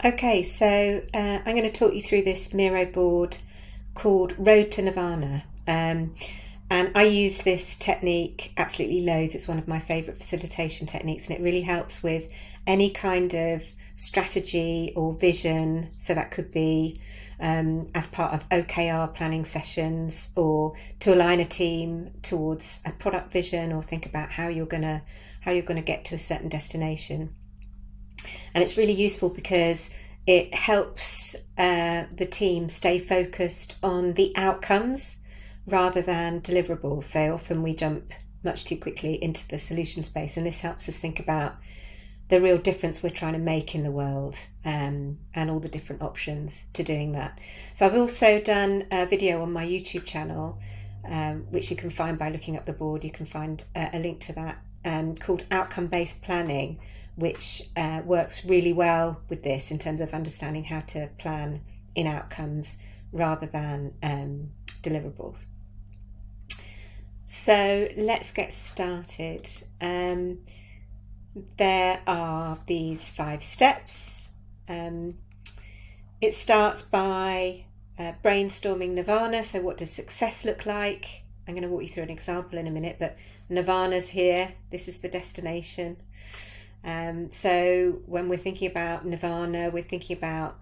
Okay, so I'm going to talk you through this Miro board called Road to Nirvana. And I use this technique absolutely loads. It's one of my favourite facilitation techniques, and it really helps with any kind of strategy or vision. So that could be as part of OKR planning sessions, or to align a team towards a product vision, or think about how you're gonna get to a certain destination. And it's really useful because it helps the team stay focused on the outcomes rather than deliverables. So often we jump much too quickly into the solution space, and this helps us think about the real difference we're trying to make in the world, and all the different options to doing that. So I've also done a video on my YouTube channel, which you can find by looking up the board. You can find a link to that, called Outcome-Based Planning, which works really well with this in terms of understanding how to plan in outcomes rather than deliverables. So let's get started. There are these 5 steps. It starts by brainstorming Nirvana. So what does success look like? I'm going to walk you through an example in a minute, but Nirvana's here. This is the destination. So when we're thinking about Nirvana, we're thinking about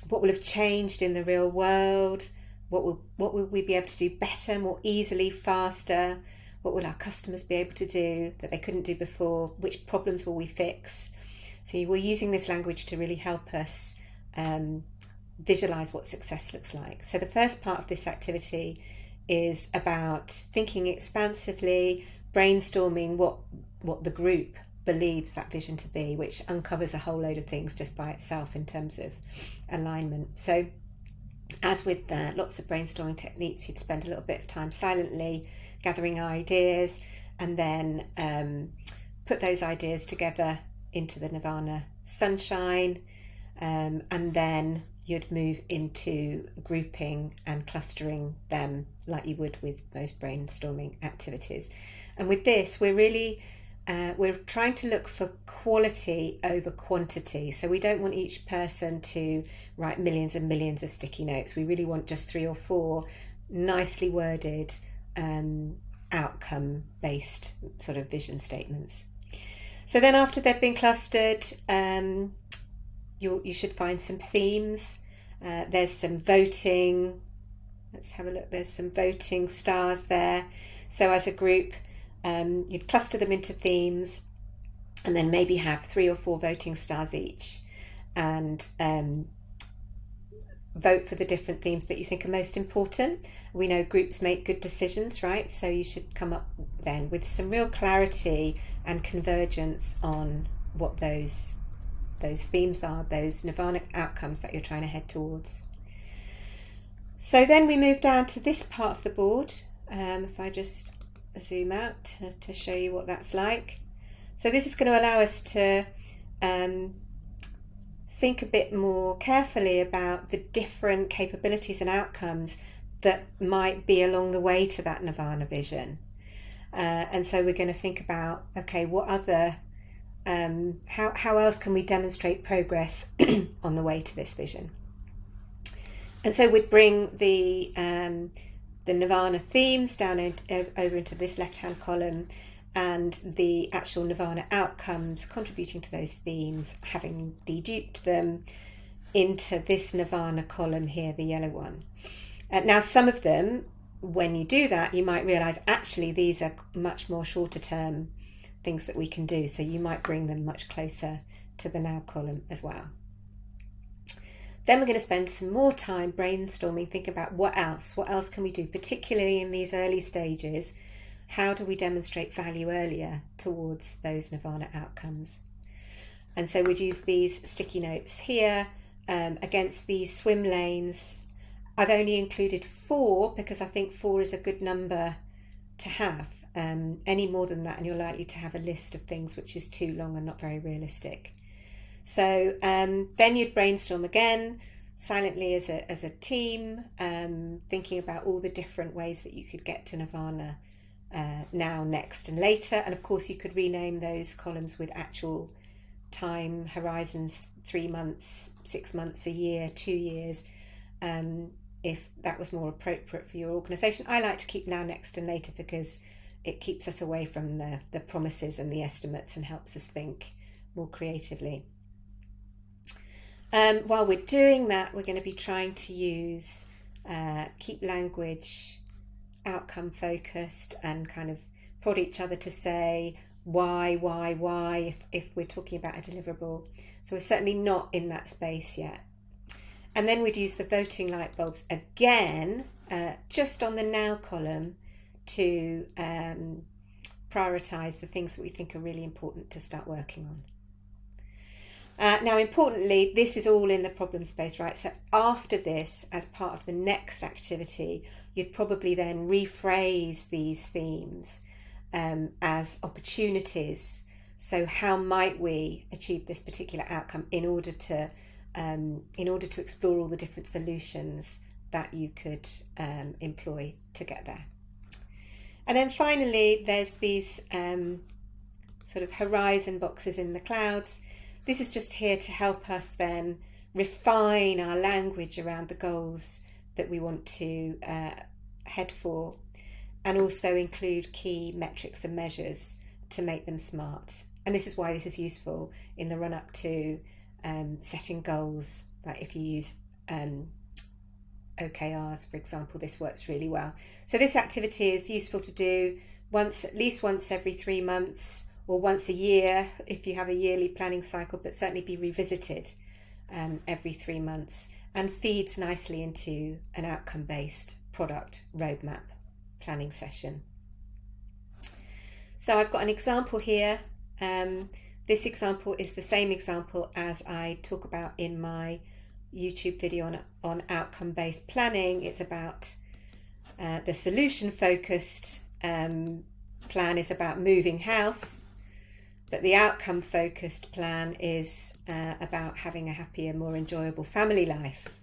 what will have changed in the real world, what will we be able to do better, more easily, faster, what will our customers be able to do that they couldn't do before, which problems will we fix. So we're using this language to really help us visualize what success looks like. So the first part of this activity is about thinking expansively, brainstorming what the group believes that vision to be, which uncovers a whole load of things just by itself in terms of alignment. So as with lots of brainstorming techniques, you'd spend a little bit of time silently gathering ideas, and then put those ideas together into the Nirvana sunshine, and then you'd move into grouping and clustering them like you would with most brainstorming activities. And with this, we're trying to look for quality over quantity. So we don't want each person to write millions and millions of sticky notes. We really want just 3 or 4 nicely worded outcome-based sort of vision statements. So then after they've been clustered, you should find some themes. There's some voting. Let's have a look. There's some voting stars there. So as a group, you'd cluster them into themes, and then maybe have 3 or 4 voting stars each, and vote for the different themes that you think are most important. We know groups make good decisions, right? So you should come up then with some real clarity and convergence on what those themes are, those Nirvana outcomes that you're trying to head towards. So then we move down to this part of the board. If I just zoom out to show you what that's like. So this is going to allow us to think a bit more carefully about the different capabilities and outcomes that might be along the way to that Nirvana vision. And so we're going to think about, okay, what other, how else can we demonstrate progress on the way to this vision? And so we'd bring the Nirvana themes down over into this left-hand column, and the actual Nirvana outcomes contributing to those themes, having deduped them into this Nirvana column here, the yellow one. Now, some of them, when you do that, you might realise actually these are much more shorter term things that we can do. So you might bring them much closer to the now column as well. Then we're going to spend some more time brainstorming, thinking about what else can we do, particularly in these early stages. How do we demonstrate value earlier towards those Nirvana outcomes? And so we'd use these sticky notes here against these swim lanes. I've only included 4 because I think 4 is a good number to have. Any more than that and you're likely to have a list of things which is too long and not very realistic. So then you'd brainstorm again silently as a team, thinking about all the different ways that you could get to Nirvana now, next and later. And of course you could rename those columns with actual time horizons, 3 months, 6 months, a year, 2 years, if that was more appropriate for your organisation. I like to keep now, next and later because it keeps us away from the promises and the estimates and helps us think more creatively. While we're doing that, we're going to be trying to use keep language outcome focused and kind of prod each other to say why if we're talking about a deliverable. So we're certainly not in that space yet. And then we'd use the voting light bulbs again, just on the now column, to prioritise the things that we think are really important to start working on. Now, importantly, this is all in the problem space, right? So after this, as part of the next activity, you'd probably then rephrase these themes as opportunities. So how might we achieve this particular outcome in order to explore all the different solutions that you could employ to get there. And then finally, there's these sort of horizon boxes in the clouds. This is just here to help us then refine our language around the goals that we want to head for, and also include key metrics and measures to make them smart. And this is why this is useful in the run up to setting goals. Like if you use OKRs, for example, this works really well. So this activity is useful to do at least once every 3 months, or once a year if you have a yearly planning cycle, but certainly be revisited every 3 months, and feeds nicely into an outcome-based product roadmap planning session. So I've got an example here. This example is the same example as I talk about in my YouTube video on outcome-based planning. It's about the solution-focused plan is about moving house, but the outcome-focused plan is about having a happier, more enjoyable family life,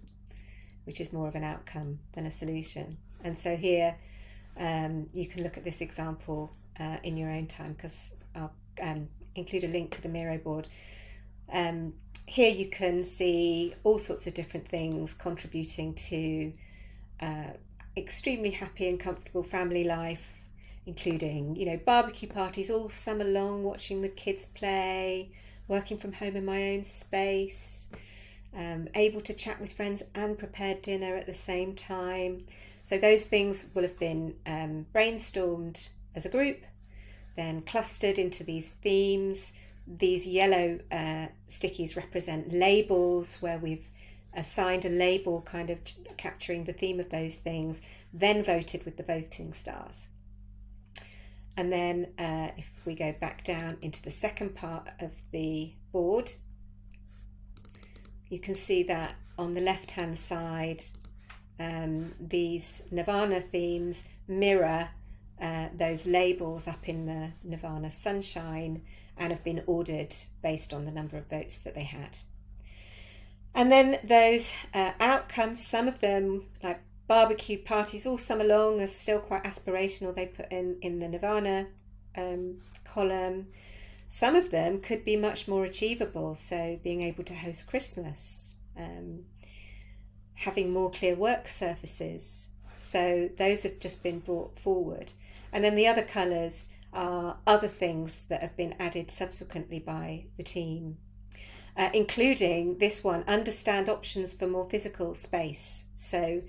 which is more of an outcome than a solution. And so here you can look at this example in your own time, because I'll include a link to the Miro board. Here you can see all sorts of different things contributing to extremely happy and comfortable family life, including, barbecue parties all summer long, watching the kids play, working from home in my own space, able to chat with friends and prepare dinner at the same time. So those things will have been brainstormed as a group, then clustered into these themes. These yellow stickies represent labels, where we've assigned a label kind of capturing the theme of those things, then voted with the voting stars. And then if we go back down into the second part of the board, you can see that on the left hand side, these Nirvana themes mirror those labels up in the Nirvana sunshine, and have been ordered based on the number of votes that they had. And then those outcomes, some of them, like barbecue parties all summer long, are still quite aspirational. They put in the Nirvana column. Some of them could be much more achievable, so being able to host Christmas, having more clear work surfaces. So those have just been brought forward. And then the other colours are other things that have been added subsequently by the team, including this one, understand options for more physical space. So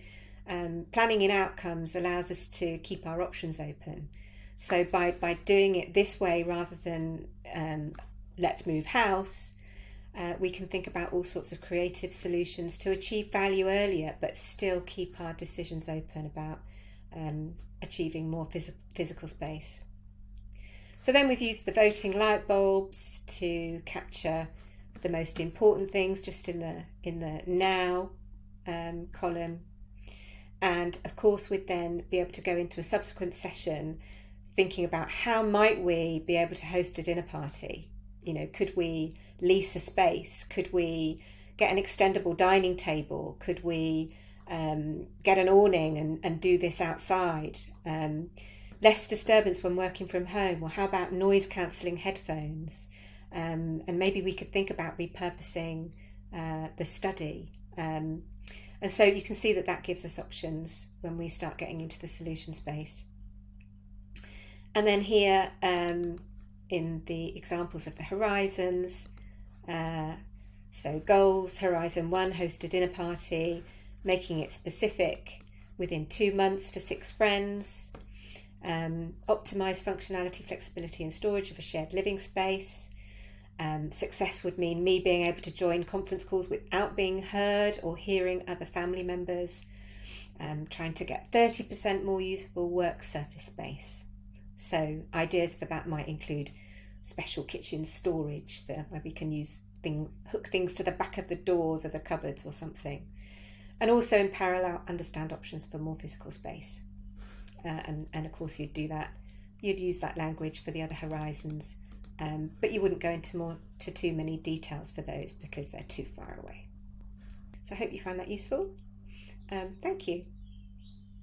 planning in outcomes allows us to keep our options open. So by doing it this way, rather than let's move house, we can think about all sorts of creative solutions to achieve value earlier, but still keep our decisions open about achieving more physical space. So then we've used the voting light bulbs to capture the most important things just in the now column. And of course we'd then be able to go into a subsequent session thinking about how might we be able to host a dinner party. Could we lease a space? Could we get an extendable dining table? Could we get an awning and do this outside? Less disturbance when working from home, or how about noise cancelling headphones? And maybe we could think about repurposing the study. And so you can see that that gives us options when we start getting into the solution space. And then here in the examples of the horizons, so goals, Horizon 1, host a dinner party, making it specific within 2 months for 6 friends, optimize functionality, flexibility and storage of a shared living space. Success would mean me being able to join conference calls without being heard or hearing other family members, trying to get 30% more usable work surface space. So ideas for that might include special kitchen storage where we can hook things to the back of the doors or the cupboards or something. And also in parallel, understand options for more physical space. And of course you'd use that language for the other horizons, but you wouldn't go into too many details for those because they're too far away. So I hope you find that useful. Thank you.